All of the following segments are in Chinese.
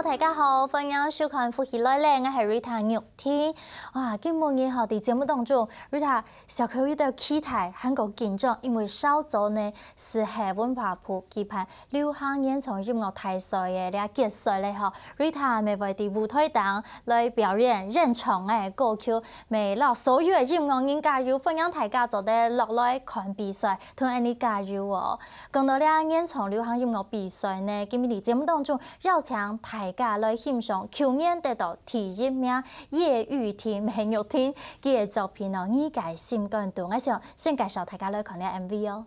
大家好，欢迎收看《福喜来咧》，我係 Rita 玉天。哇，今日吼喺節目當中 ，Rita 小可有啲期待，很個緊張，因為稍早呢是係文化部舉辦流行演唱音樂大賽嘅呢個決賽咧吼 ，Rita 咪會喺舞台上來表演認唱嘅歌曲，咪讓所有嘅音樂人加入，歡迎大家做啲落來看比賽，同你加入哦。講到呢演唱流行音樂比賽呢，今日喺節目當中邀請大家來欣賞去年得到第一名葉玉婷、明玉婷嘅作品哦，《你嘅心肝肚》。我想先介紹大家來看呢 MV 哦。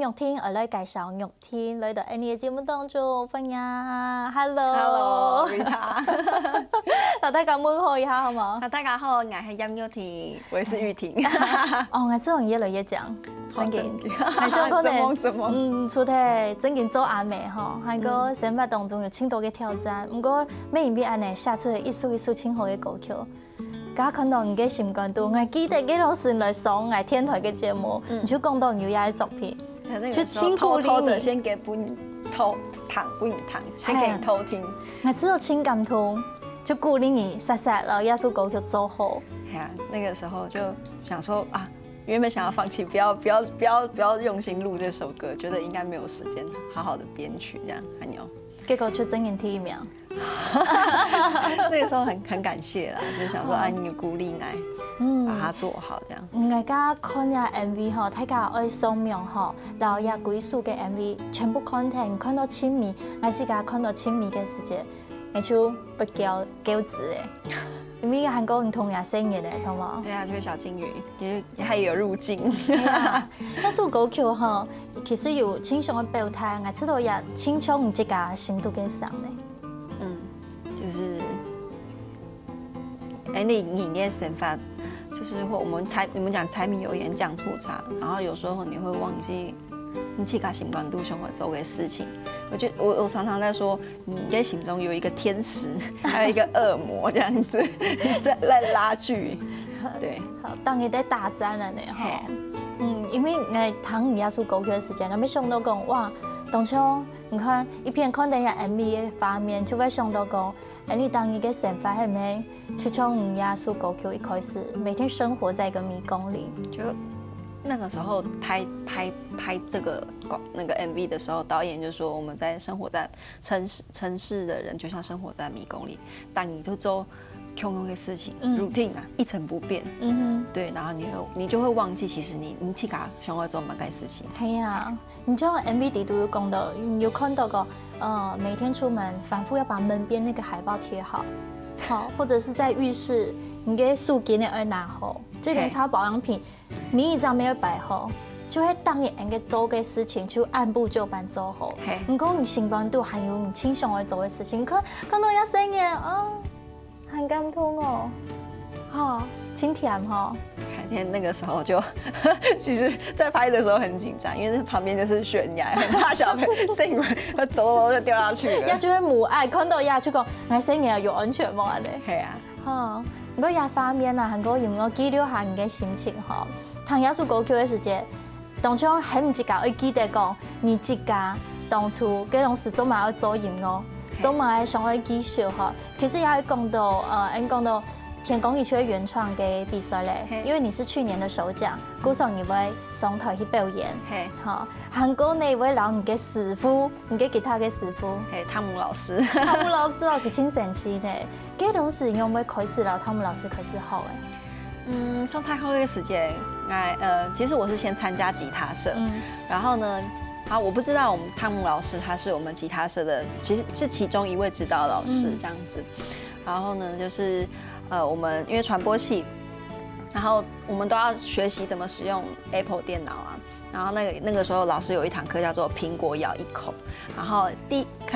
玉天，我來介紹玉天來到你嘅節目當中，歡迎 ，Hello，Rita， 大家問候一下好冇？大家好，我係葉玉天，我也是玉婷。哦，我這種越來越講，真嘅，係想可能出題真嘅做阿妹吼，喺個生活當中有很多嘅挑戰，不過每一遍安尼寫出一首一首很好嘅歌曲。家看到你嘅心肝肚，我記得幾多時來上我天台嘅節目，你就講到有嘢作品。就偷偷的先給不偷糖，先給你偷聽。我知道情感通，就鼓勵你實實了，耶穌歌曲做好。係啊，那個時候就想說啊，原本想要放棄，不要用心錄這首歌，覺得應該沒有時間好好的編曲，這樣還有。結果出真人第一名。那個時候很感謝啦，就想說啊，你鼓勵我，把它做好這樣。我家看下 MV 吼，大家愛掃描吼，然後也幾首嘅 MV 全部看聽，看到親密，我自家看到親密嘅時節，我就不叫字誒。因為韓國唔同樣聲音誒，同冇？對啊，就是小金魚，也還有入境。那首歌曲吼，其實有清爽嘅表態，我知道也清楚你自家心度嘅上咧。就是，你嘅想法，就就是你们讲柴米油盐酱醋茶，然后有时候你会忘记你去把心关度生活周围事情。我常常在说，你在心中有一个天使，还有一个恶魔这样子在拉锯。对，好，当你在大战了呢哈。因为我谈耶稣过去的时间，我们想到讲哇，当初你看一片看等下 MV 的画面，就会想到讲，你当一个神法还没去从耶稣过去一开始，每天生活在一个迷宫里。就那个时候拍这个那个 MV 的时候，导演就说我们在生活在城市的人就像生活在迷宫里，当你就做共同的事情 routine 啊，一成不变。对，然后你就会忘记，其实你去搞生活中蛮该事情。系啊，你就 MV 底都有讲到，有看到个每天出门反复要把门边那个海报贴好，好，或者是在浴室你给手机呢要拿好，就连擦保养品，名义上没有摆好。就会当你应该做的事情，就按部就班做好。你讲你心关度还有你倾向会做的事情，看到一声嘅啊，很感动哦，哈，真甜哈。海天那个时候就，其实在拍的时候很紧张，因为旁边就是悬崖，很怕小朋友声音会走就掉下去了。也就会母爱看到也就讲，哎，声音有安全吗？咧。系啊。哈，不过也方面啦，韩国用我记录下你嘅心情哈。谈耶稣过去的时间。当初还唔一家会记得讲，你一家当初嗰种事总嘛要做音乐，总嘛要上去继续哈。其实也会讲到讲到天公一区原创嘅比赛咧，因为你是去年的首奖，鼓手你会上台去表演，哈。韩国呢会留你嘅师傅，你嘅吉他嘅师傅，汤姆老师。汤姆老师哦，佢真神奇呢。嗰种事用会开始了，汤姆老师开始好诶。上太后的时间，其实我是先参加吉他社，然后呢，我不知道我们汤姆老师他是我们吉他社的，其实是其中一位指导老师这样子。然后呢，就是我们因为传播系，然后我们都要学习怎么使用 Apple 电脑啊。然后那个时候老师有一堂课叫做苹果咬一口，然后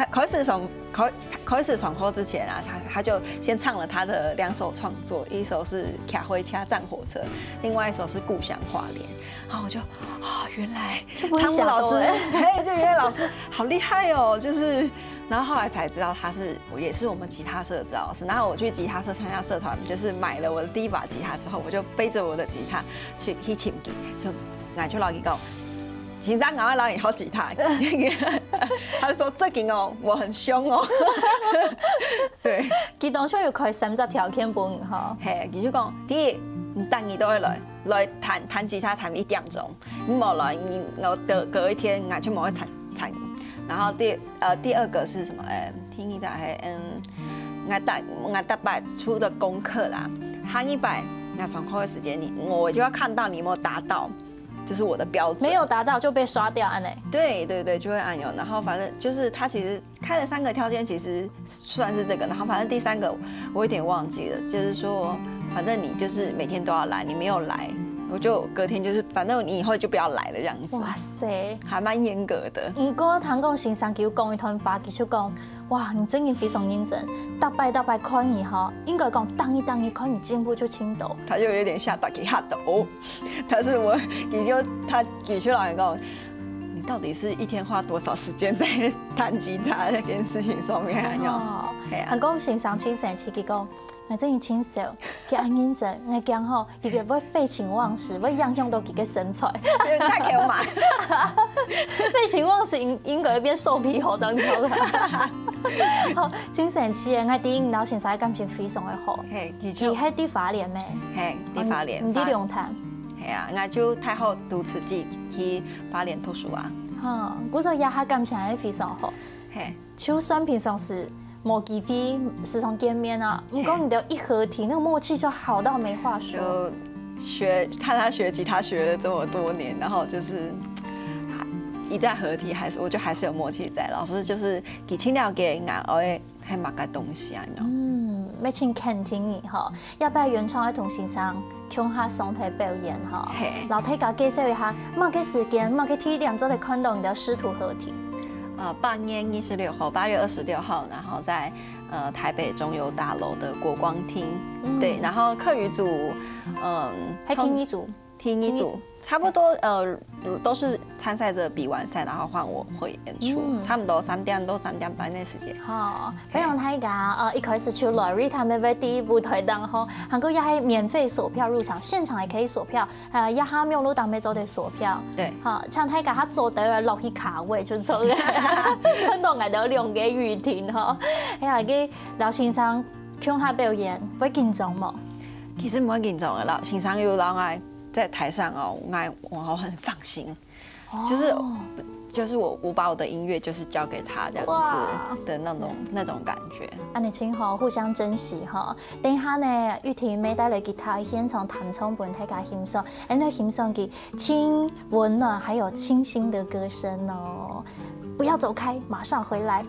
开始上课之前啊，他就先唱了他的2首创作，一首是《卡灰掐战火车》，另外一首是《故乡花莲》。然后我就原来汤姆老师，就原来老师好厉害哦，就是。然后后来才知道也是我们吉他社的指导老师。然后我去吉他社参加社团，就是买了我的第一把吉他之后，我就背着我的吉他去琴技，就俺就老伊讲，紧张赶快老以后吉他，他就说这个哦，我很凶哦。对，佢当初要开30条件本哈。嘿，佢就讲，第一，你等你都会来弹吉他弹1点钟，你冇来，我隔一天俺就冇会弹。然后第二个是什么？听一下俺大白出的功课啦，喊100，那上课的时间我就要看到你有没有达到，就是我的标准。没有达到就被刷掉，安内。对，就会按钮。然后反正就是他其实开了3个条件，其实算是这个。然后反正第3个我有点忘记了，就是说反正你就是每天都要来，你没有来。我就隔天就是，反正你以后就不要来了这样子。哇塞，还蛮严格的。不过唐公先生叫讲一团话，其实讲，哇，你真的非常认真，大拜看你哈，应该讲当一看你进步就轻抖。他就有点吓大家吓抖，但是他举出来讲，你到底是一天花多少时间在弹吉他这件事情上面啊？系啊。唐公先生真神奇，佢讲。我真係親手，佢安認真，我講吼，佢個要廢寢忘食，要樣樣都佢個身材，太強嘛！廢寢忘食應該變瘦皮猴當中啦。好，真神奇嘅，我啲領導先生感情非常的好，佢喺啲花蓮咩？係啲花蓮，唔啲龍潭。係啊，我就太好讀詞記去花蓮讀書啊。嗰時候也係感情係非常好，就算平常時。冇机会时常见面啊，不过你的一合体，那个默契就好到没话说。就看他学吉他学了这么多年，然后就是一旦合体，我觉得还是有默契在。老师就是给清了给俺会还蛮个东西啊，要请肯定你哈，要不要原创的同先生共下上台表演哈？老太家介绍一下，某个时间，某个地点就可以看到你的师徒合体。8月26号，8月26号，然后在台北中油大楼的国光厅对，然后客语组，还听一组。听一组，差不多都是参赛者比完赛，然后换我会演出，差不多3點半的時間。好，非常大家一開始出來 Rita 妹妹第一部台檔後，韓國也係免費鎖票入場，現場也可以鎖票，一下廟路當妹做的鎖票。對，好，像大家他做得落去卡位就做嘅，看到我都兩個雨停吼，哎呀，個老先生聽下表演，會緊張嗎？其實唔會緊張嘅，老先生有老愛。在台上哦，我很放心，就是我把我的音乐就是交給他這樣子的那種感覺。安尼請好，互相珍惜哈。等下呢，雨婷妹帶來吉他現場彈唱俾大家欣賞，來欣賞佢輕溫暖還有清新的歌聲哦。不要走開，馬上回來。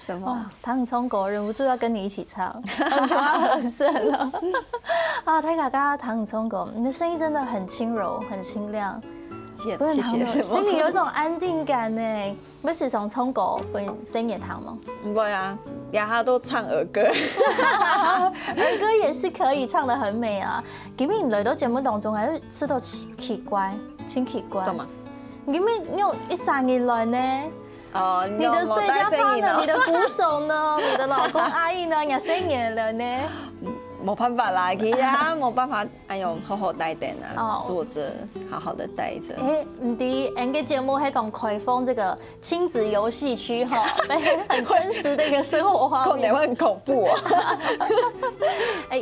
什么？唐聪狗忍不住要跟你一起唱，很合适了啊！泰卡嘎唐聪狗，你的声音真的很轻柔，很清亮，不是唐狗，心里有一种安定感呢。不是从聪狗本身也唐吗？不会啊，呀，他都唱儿歌，儿歌也是可以唱得很美啊。今日來到節目當中係吃到奇怪，真奇怪。怎麼？今日有1、3日來呢？哦，你的最佳 partner， 你的鼓手呢？你的老公阿义呢？也生年了呢。没办法啦，其实啊，没办法，哎呦，好好待等啊，坐着，好好的待着。唔对，俺个节目还讲开放这个亲子游戏区哈，很真实的一个生活画面。会很恐怖哦。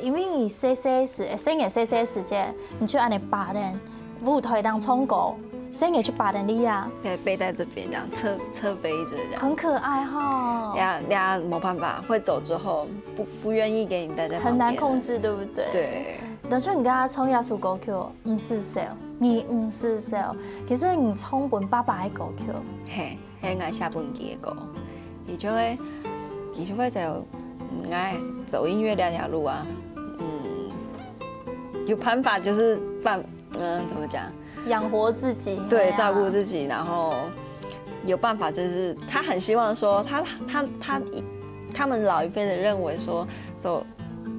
因为你 CCS 生日 CCS 节，你去按你8点舞台当冲狗，生日去8点里呀。对，背在这边这样，侧背着这样。很可爱哈。俩没办法，会走之后不愿意给你待在旁边。很难控制，对不对？对。但是你跟他冲耶稣歌曲，唔是 sell， 你唔是 sell， 其实你冲本爸爸的歌曲。嘿，迄爱下本记的歌，伊就会就爱走音乐那条路啊。有办法就是怎么讲？养活自己。对，照顾自己，然后有办法就是他很希望说他们老一辈的认为说走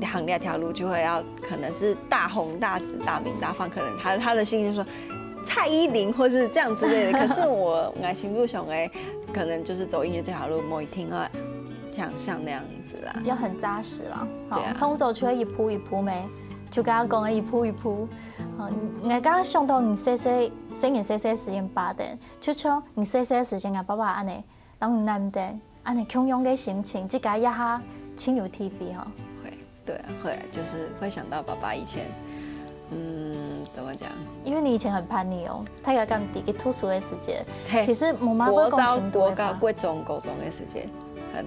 行那条路就会要可能是大红大紫大名大放，可能他的心就说蔡依林或是这样之类的。可是我爱心不熊可能就是走音乐这条路，某一天啊像那样子啦，要很扎实啦。对啊，冲走去一步一步没，就刚刚讲的一步一步。我刚刚想到你生日时间8点，就像你时间啊，爸爸安尼，然后难得安尼汹涌的心情，这个也哈亲有 TV 哈。会，对啊，会，就是会想到爸爸以前，怎么讲？因为你以前很叛逆哦，他要干第一个读书的时间，其实妈妈会讲心多吧。国中的时间，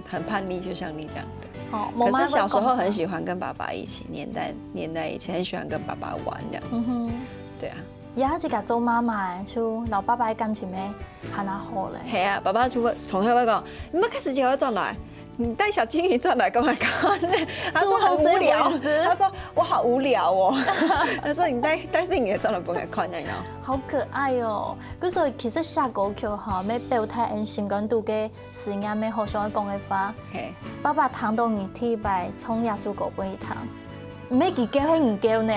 很叛逆，就像你讲的。哦，可是小时候很喜欢跟爸爸一起黏在一起，很喜欢跟爸爸玩这样。对啊。也一个做妈妈的，就老爸爸的感情咩很好嘞。系啊，爸爸就会从小会讲，你们开始就要转来，你带小金鱼转来干嘛干？他说很无聊，他说我好无聊哦。他说你带是你的转来不该看那样。好可爱哦！所以其实写歌曲哈，要表态因心跟度嘅事业要互相讲的话。爸爸谈到你第一摆从耶稣歌本一堂，唔要记叫迄唔叫呢？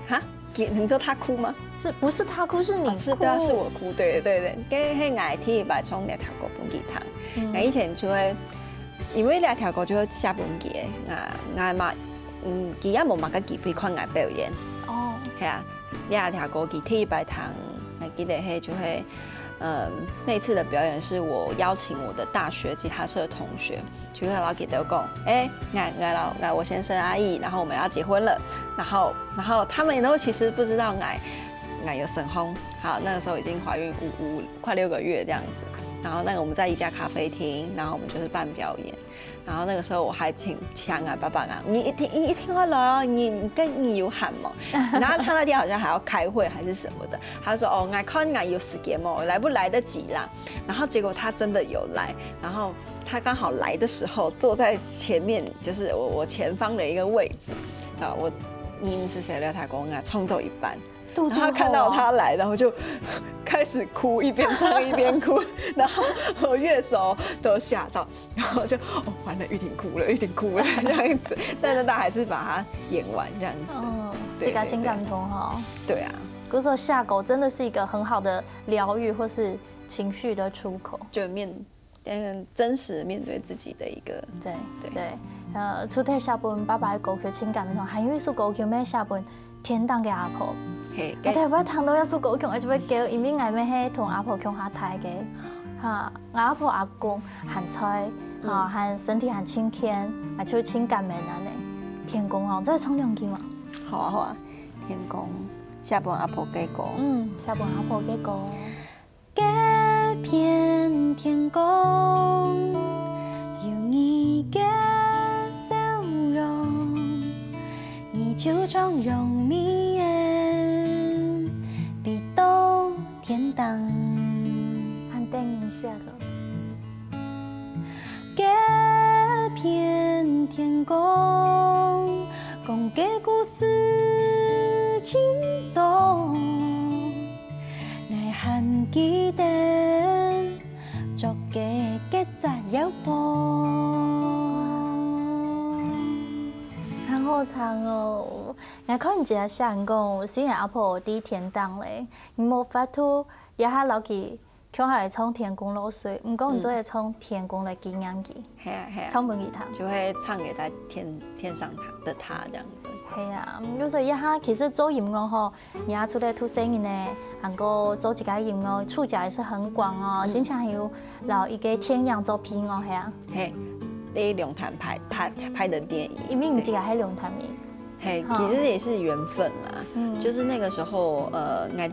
哈？你说他哭吗？是不是他哭？是你哭？是我哭。对。跟迄爱第一摆从2条歌本去谈，以前就会因为2条歌就会写本记的，爱嘛，记也无嘛个机会看爱表演。哦，系啊，2条歌记第一摆谈，还记得迄就会，那一次的表演是我邀请我的大学吉他社的同学。就跟老给德讲，爱我先生阿姨，然后我们要结婚了，然后他们都其实不知道爱有生婚，好，那个时候已经怀孕快6个月这样子，然后我们在一家咖啡厅，然后我们就是办表演，然后那个时候我还请俺爸爸啊，你一听话来哦，你跟你有喊嘛，然后他那天好像还要开会还是什么的，他说哦，俺看俺有时间嘛，来不来得及啦，然后结果他真的有来，然后。他刚好来的时候坐在前面，就是我前方的一个位置啊。你是谁了？他跟我冲到一半，然后看到他来，然后就开始哭，一边唱一边哭，然后我乐手都吓到，然后就完了，玉婷哭了这样子，但是他还是把它演完这样子。这个情感通哈。对啊，可是下狗真的是一个很好的疗愈或是情绪的出口，就真实面对自己的一个对，除了写本爸爸的歌曲情感唔同，还有一首歌曲要写本天堂的阿婆。我特别听到一首歌曲，我就要叫，因为我要迄同阿婆共下台嘅，阿婆阿公很菜，很身体很清健，而且情感美男嘞。天公哦，再唱2句嘛。好啊，天公写本阿婆嘅歌。写本阿婆嘅歌。片天空，有你的笑容，你就从容迷人，地到天堂。很电影下的。这片天空，讲个故事情动，爱很记得。作嘅杂有伴，很好唱哦！我看人家想讲，虽然阿婆伫天堂咧，你无法度也哈老去跳下来唱天公落水，唔过你做会唱天公的纪念记，嘿啊嘿啊，唱本给他，就会唱给天上的他这样子。系啊，有时候一下其实做音乐吼，你要出来出声音呢，能够做一个音乐触角也是很广哦，经常有老一个天样作品哦，系啊。嘿，在龙潭拍的电影，因为你这个喺龙潭里。嘿，其实也是缘分啦。就是那个时候，我在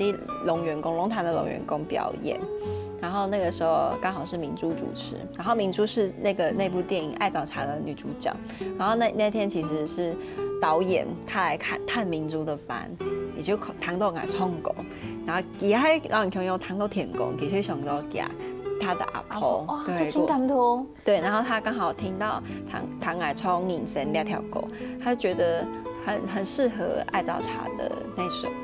龙潭的龙园宫表演，然后那个时候刚好是明珠主持，然后明珠是那部电影《爱找茬》的女主角，然后那天其实是导演他来探明珠的班，也就谈到我创过，然后佢喺老人用谈到天公，其实想到他的阿婆，哇，这情感通。对，然后他刚好听到唐爱聪引神两条狗，他就觉得很适合爱找茬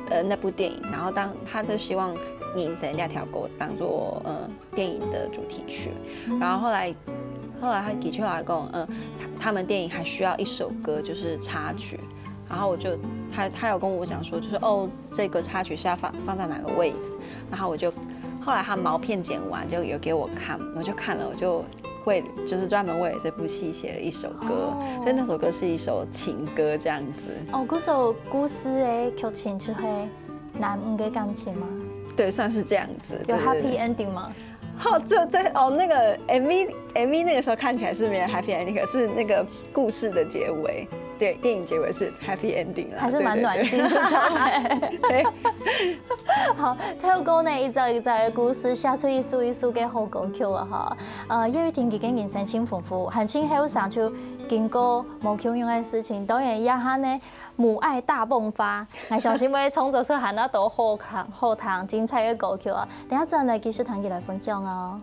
的那部电影，然后他就希望引神两条狗当做电影的主题曲，然后后来他的确来讲，他们电影还需要一首歌就是插曲，然后他有跟我讲说，就是这个插曲是要放在哪个位置，然后后来他毛片剪完就有给我看，我就看了，我就就是专门为了这部戏写了一首歌，所以那首歌是一首情歌这样子。嗰首故事的剧情就係男女嘅感情吗？对，算是这样子。有 happy ending 吗？那个 MV 那个时候看起来是没有 happy ending， 可是那个故事的结尾，对，电影结尾是 happy ending 啦，还是蛮暖心出场的。对，好，透過呢一集嘅故事，寫出一首嘅好歌曲啊！哈，葉玉婷佢嘅人生真豐富，很輕後生就經過無窮樣嘅事情，當然一下呢母愛大迸發，我相信會創作出很多好聽精彩嘅歌曲啊！等下再嚟繼續同佢來分享哦。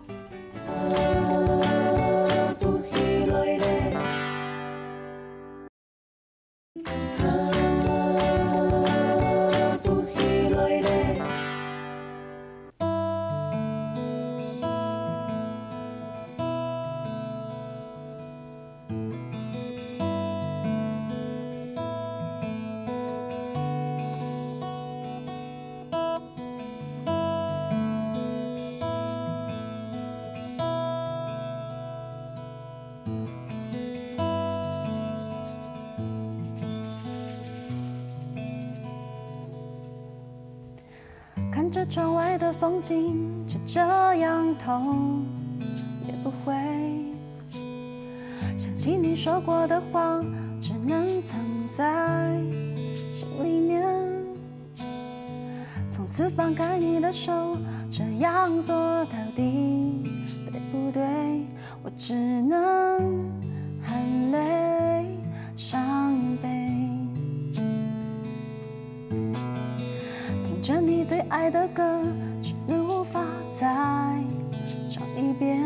看着窗外的风景，就这样痛也不会想起你说过的话，只能藏在心里面。从此放开你的手，这样做到底对不对？我只能含泪伤悲。着你最爱的歌，却无法再唱一遍。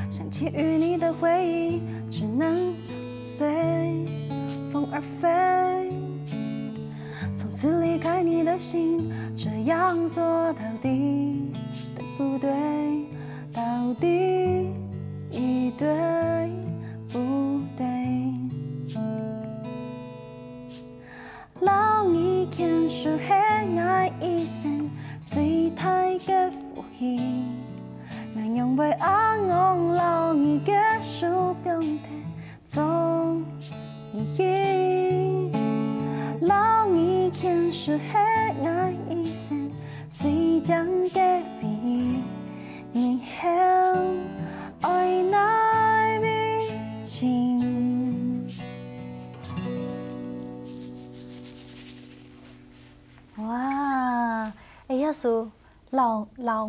想起与你的回忆，只能随风而飞。从此离开你的心，这样做到底对不对？到底对不对？老二牵手的爱一生最大的福气，我用为安昂老二的手表的总意义。老二牵手的爱一生最强的回忆，你和爱乃美情。哇，一首老二，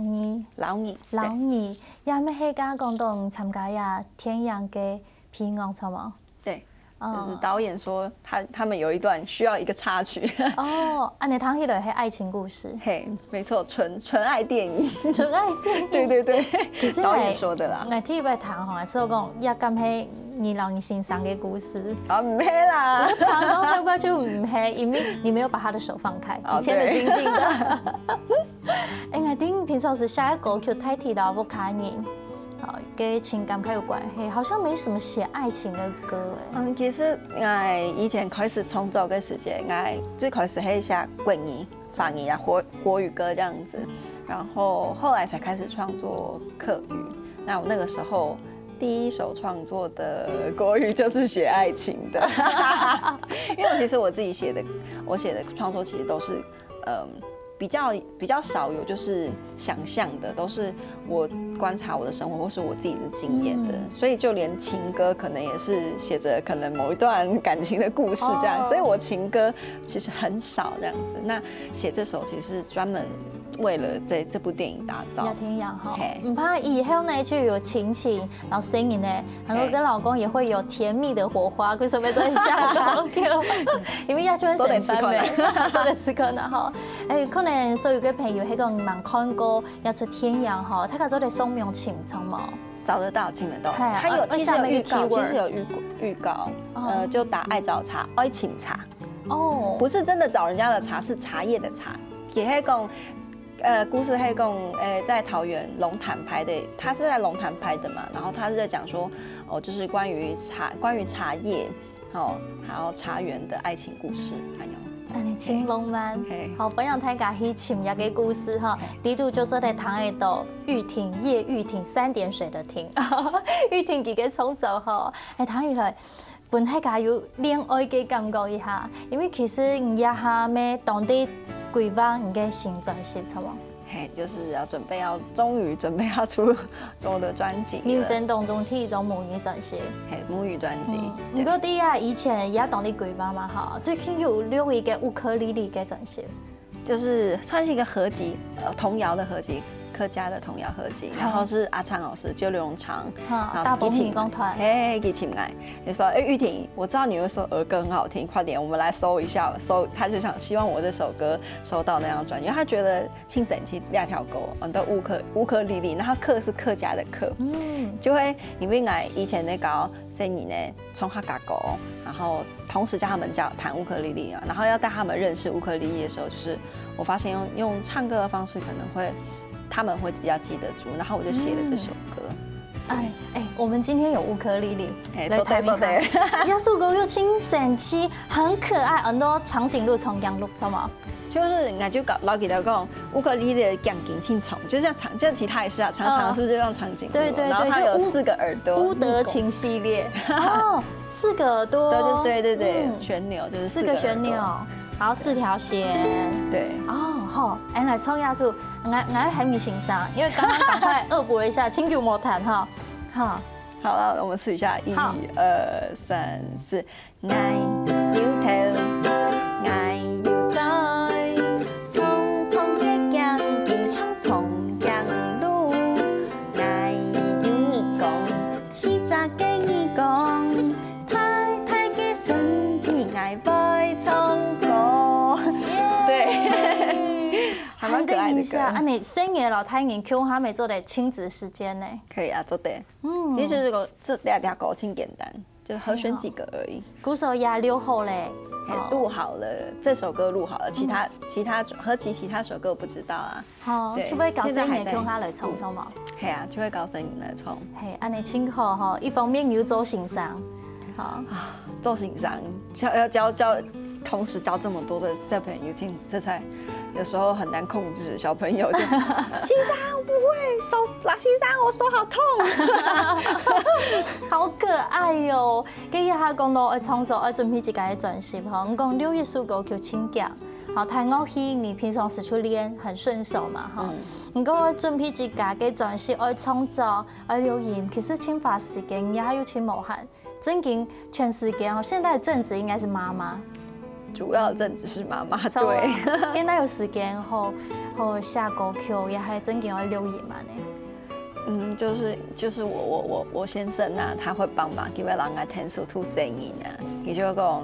也咩喺家廣東參加呀天陽嘅片樂錯嗎？对，就是導演說他們有一段需要一個插曲。哦，你睇起來係愛情故事。嘿，沒錯，純愛電影。純愛電影。對，其實導演說的啦。我睇佢談吼，所以講也咁係你老二先生嘅故事。啊，唔係啦。我談講後邊就唔係，因為你沒有把他的手放開，你牽得緊緊的。我聽平常時寫歌曲太提到不開年。跟情感還有關係，好像沒什麼寫愛情的歌其實我以前開始創作嘅時間，我最開始係寫國語法语啊、国语歌这样子，然后后来才开始创作客语。那我那个时候第一首创作的国语就是写爱情的，因为其实我自己写的创作其实都是比较少有就是想象的，都是我观察我的生活或是我自己的经验的，所以就连情歌可能也是写着可能某一段感情的故事这样，所以我情歌其实很少这样子。那写这首其实是专门为了这部电影打造。要天养哈，唔怕以后呢就有亲情，然后声音呢，然后跟老公也会有甜蜜的火花，为什么在下高 Q？ 因为亚洲人神班美，都在吃可能哈。哎，可能所有嘅朋友喺個盲看過要出天陽哈，睇下做嚟鬆明情長冇？找得到，聽得到。它有其實有預告，其實有預告，就打愛找茶，愛請茶。哦，不是真的找人家的茶，是茶葉的茶。也係講。故事係講，在桃園龍潭拍的，他是在龍潭拍的嘛，然後他是在講說，就是關於茶葉，還有茶園的愛情故事，還有。你青龍漫，好，分享大家去尋日嘅故事哈，呢度就做在塘嘅度，玉婷葉玉婷3點水的婷，玉婷自己創作哈，塘以來。本大家有戀愛嘅感覺一下，因為其實你一下咩當地規劃你嘅新專輯，係嘛？嘿，就是終於準備要出我的專輯。人生當中第一種母語專輯，嘿，母語專輯。唔過啲啊，以前也當地規劃嘛哈，最近有錄一個烏克麗麗嘅專輯，就是算是一個合集，童謠的合集。客家的童謠合集，然後是阿昌老師，就劉永昌，大鵬迷宮團，一起來，就說，玉婷，我知道你會說兒歌很好聽，快點，我們來搜一下，他就想希望我這首歌收到那張專輯，因為他覺得清整齊兩條狗，的烏克麗麗，然後客是客家的客，就會你們來以前那個聲音呢，從客家狗，然後同時教他們彈烏克麗麗啊，然後要帶他們認識烏克麗麗的時候，就是我發現用唱歌的方式可能會。他們會比較記得住，然後我就寫了這首歌。我們今天有烏克麗麗來彈一下。這首歌又輕神奇，很可愛，很多長頸鹿、長頸鹿，知道嗎？就是我就老給他講，烏克麗麗的長頸青蟲，就像其他也是啊，長長是不是就像長頸鹿？對對對，然後它有4個耳朵。烏德琴系列哦，4個耳朵。對，旋鈕就是4個旋鈕，然後4條弦。對。好，來唱一首，我還沒欣賞，因為剛剛趕快惡補了一下，請給我彈哈。好了，我們試一下，1、2、3、4，愛要頭，愛要在，匆匆嘅江邊唱長頸鹿，愛要你講，西扎嘅你講，太太嘅身體愛會唱歌。對，還蠻可愛的歌。啊，你深夜老太人 Q 他沒做的親子時間呢？可以啊，做的。其實這兩個挺簡單，就和弦幾個而已。鼓手也錄好嘞，錄好了，這首歌錄好了，其他合集其他首歌我不知道啊。好，就會搞深夜 Q 他來唱唱嘛。係啊，就會搞深夜來唱。係，安尼請好哈，一方面有做欣賞，好啊，做欣賞，要教，同時教這麼多的小朋友，這才。有時候很難控制小朋友就，先生我不會先生我手好痛，好可愛喲！今日下講到愛創作愛準備自己嘅專輯哈，我講6月首歌叫親家，好彈樂器你平常時去練很順手嘛哈，我講準備自己嘅專輯愛創作愛留言，其實請花時間也還有請無限，真經全時間哈，現在的正職應該是媽媽。主要的正職是媽媽，對。現在有時間後下歌曲也還真嘅要留言嘛呢？就是我先生啊，他會幫忙，因為人家聽數吐聲音啊，也就講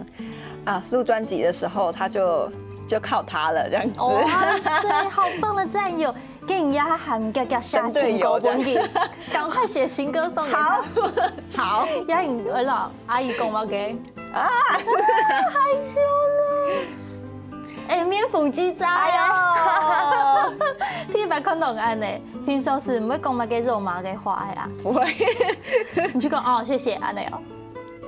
啊，錄專輯的時候他就靠他了，這樣子。哇塞，好棒的戰友，給人家喊哥哥下情歌本給，趕快寫情歌送給他。好，也人我老阿姨講話嘅。啊，害羞了。面粉雞渣呀！第100看到安呢，平常時唔會講乜嘅肉麻嘅話呀。不會。你就講哦，謝謝安尼哦。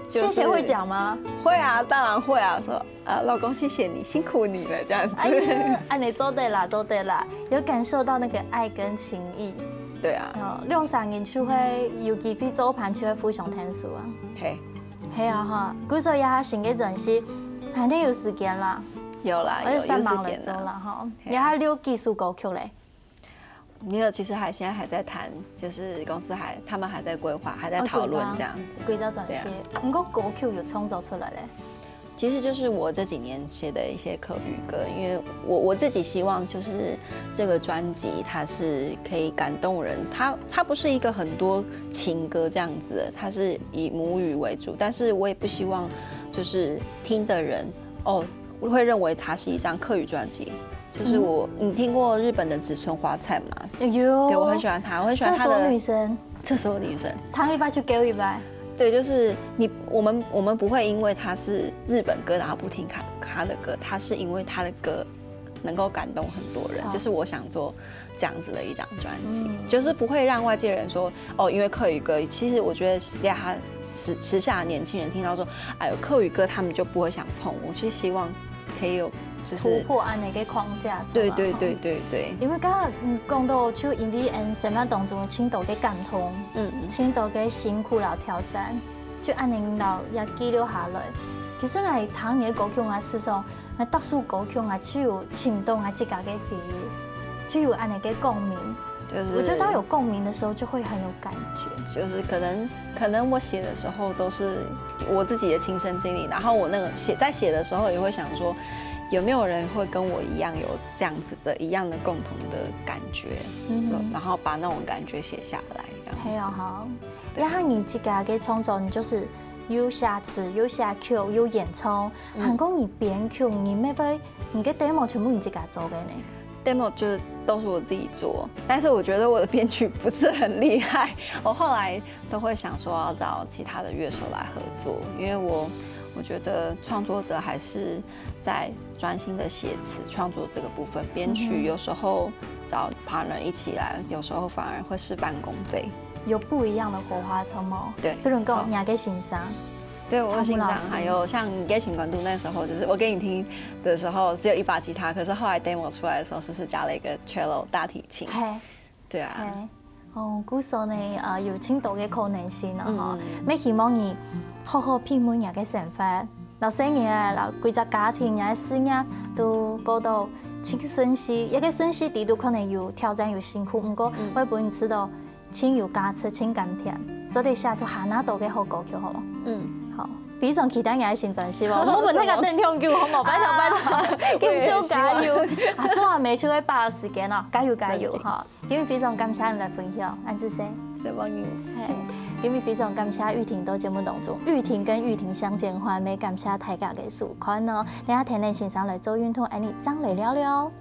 谢谢会讲吗？会啊，当然会啊。说老公谢谢你，辛苦你了这样子。哎呀，按你做对啦，做对啦，有感受到那个爱跟情谊。对啊。两三年就会有机会做伴，就会非常天数啊。嘿。系啊哈，古时候也成嘅阵时，肯定有时间啦。有啦，有时间啦哈。也还留技术歌曲嘞。没有，其实现在还在谈，就是公司他们还在规划，还在讨论这样子。规则转些，不过歌曲有创作出来嘞。其实就是我这几年写的一些客语歌，因为我自己希望就是这个专辑它是可以感动人，它不是一个很多情歌这样子的，它是以母语为主，但是我也不希望就是听的人会认为它是一张客语专辑。就是你听过日本的植村花菜吗？有，对我很喜欢她，我很喜欢她的。厕所女生，厕所女生，她一拜就给我一拜。对，就是我们不会因为他是日本歌然后不听他的歌，他是因为他的歌能够感动很多人，就是我想做这样子的一张专辑，就是不会让外界人说因为客语歌，其实我觉得让他时下的年轻人听到说，哎呦客语歌他们就不会想碰，我是希望可以有。突破安那个框架，对。因为刚刚讲到就因为什么当中青岛嘅感通，青岛嘅辛苦了挑战，就安尼老也记录下来。其实我听你嘅歌曲啊，事实上，我特殊歌曲啊，只有青岛啊自家嘅回忆，只有安尼嘅共鸣。就是我觉得当有共鸣的时候，就会很有感觉。就是可能我写的时候都是我自己的亲身经历，然后我那个在写的时候也会想说。有没有人会跟我一样有这样子的一样的共同的感觉，然后把那种感觉写下来，这样。很好，然后你这个嘅创作，你就是有写词、有写曲、有演唱，韩国你编曲，你没会，你嘅 demo 全部你自己做的呢 ？demo 就是都是我自己做，但是我觉得我的编曲不是很厉害，我后来都会想说要找其他的乐手来合作，因为我觉得创作者还是在专心的写词创作这个部分，编曲有时候找 partner 一起来，有时候反而会事半功倍，有不一样的火花冲吗？对，比如讲你给欣赏，对我欣赏，还有像你给请关注那时候，就是我给你听的时候只有一把吉他，可是后来 demo 出来的时候，是不是加了一个 cello 大提琴？对啊。古时候呢，有青岛嘅可能性啦，哈，咩希望你好好品味人嘅生活，老生嘅老规则家庭嘅事业都過到挺順遂，一個順遂地都可能有挑戰有辛苦，不過我本人知道，請有加持，請甘甜，做得寫出下那度嘅好歌曲，好冇？好。非常期待你嘅新專輯喎！我們睇個燈聽叫好冇？拜託，繼續加油！總係未出去把握時間咯，加油加油嚇！因為非常感謝你來分享，安子生，謝謝你。因為非常感謝玉婷到節目當中，玉婷跟玉婷相見歡，美感謝大家嘅收看哦！等下聽你欣賞來做運動，愛你張來了了。